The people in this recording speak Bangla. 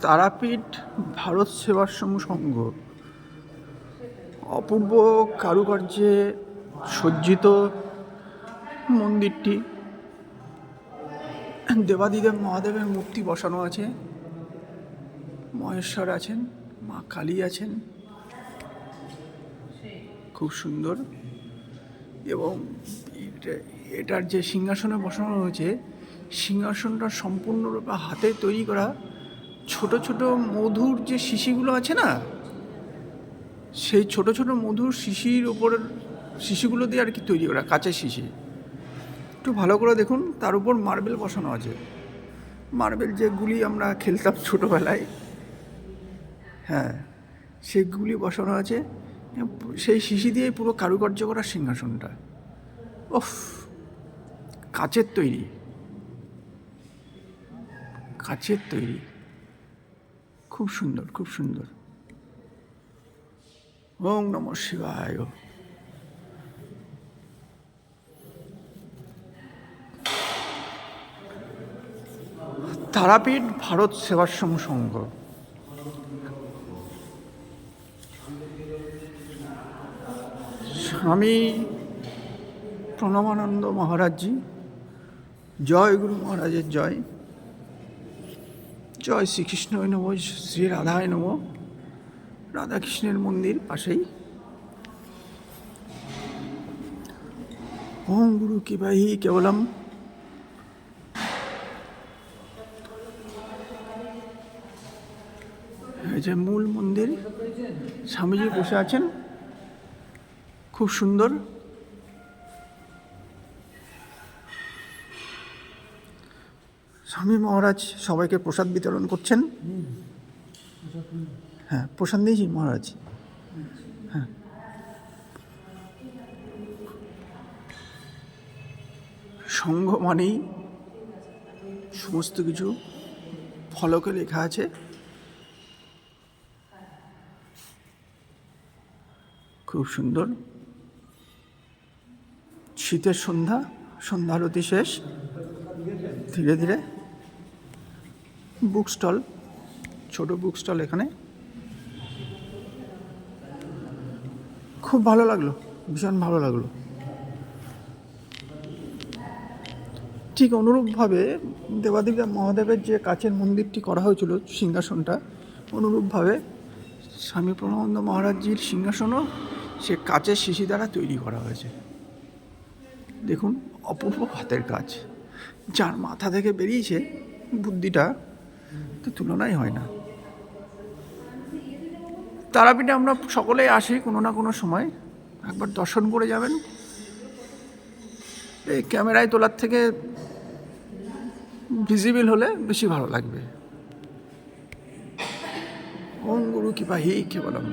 তারাপীঠ ভারত সেবাশ্রম সংঘ অপূর্ব কারুকার্যে সজ্জিত মন্দিরটি। দেবাদিদেব মহাদেবের মূর্তি বসানো আছে, মহেশ্বর আছেন, মা কালী আছেন, খুব সুন্দর। এবং এটার যে সিংহাসনে বসানো হয়েছে, সিংহাসনটা সম্পূর্ণরূপে হাতে তৈরি করা। ছোট ছোট মধুর যে শিশিগুলো আছে না, সেই ছোট ছোট মধুর শিশির ওপরের শিশিগুলো দিয়ে আর কি তৈরি করা, কাঁচের শিশি। একটু ভালো করে দেখুন, তার উপর মার্বেল বসানো আছে। মার্বেল যেগুলি আমরা খেলতাম ছোটোবেলায়, হ্যাঁ, সেগুলি বসানো আছে। সেই শিশি দিয়ে পুরো কারুকার্য করা সিংহাসনটা, ওফ, কাচের তৈরি, কাচের তৈরি, খুব সুন্দর, খুব সুন্দর। ওম নমঃ শিবায়। তারাপীঠ ভারত সেবাশ্রম সংঘ। স্বামী প্রণবানন্দ মহারাজজি, জয় গুরু মহারাজের জয়। জয় শ্রীকৃষ্ণই নম, শ্রী রাধায় নম। রাধাকৃষ্ণের মন্দির পাশেই। ওম গুরু কৃপাহি কেবলম। এই যে মূল মন্দির, স্বামীজি বসে আছেন, খুব সুন্দর। স্বামী মহারাজ সবাইকে প্রসাদ বিতরণ করছেন। হ্যাঁ, প্রসাদ দিয়েছি মহারাজ। হ্যাঁ, সংঘ মানেই সমস্ত কিছু ফলকে লেখা আছে। খুব সুন্দর। শীতের সন্ধ্যা, সন্ধ্যা আরতি শেষ। ধীরে ধীরে বুক স্টল, ছোট বুক স্টল এখানে। খুব ভালো লাগলো, ভীষণ ভালো লাগলো। ঠিক অনুরূপভাবে দেবাদিদেব মহাদেবের যে কাচের মন্দিরটি করা হয়েছিল, সিংহাসনটা, অনুরূপভাবে স্বামী প্রণবানন্দ মহারাজজির সিংহাসনও সে কাচের শিশি দ্বারা তৈরি করা হয়েছে। দেখুন, অপূর্ব হাতের কাজ। যার মাথা থেকে বেরিয়েছে বুদ্ধিটা, তো তুলনাই হয় না। তারাপীঠে আমরা সকলেই আসি কোনো না কোনো সময়, একবার দর্শন করে যাবেন। এই ক্যামেরায় তোলার থেকে ভিজিবল হলে বেশি ভালো লাগবে। ওম গুরু কৃপাহি কেবলম।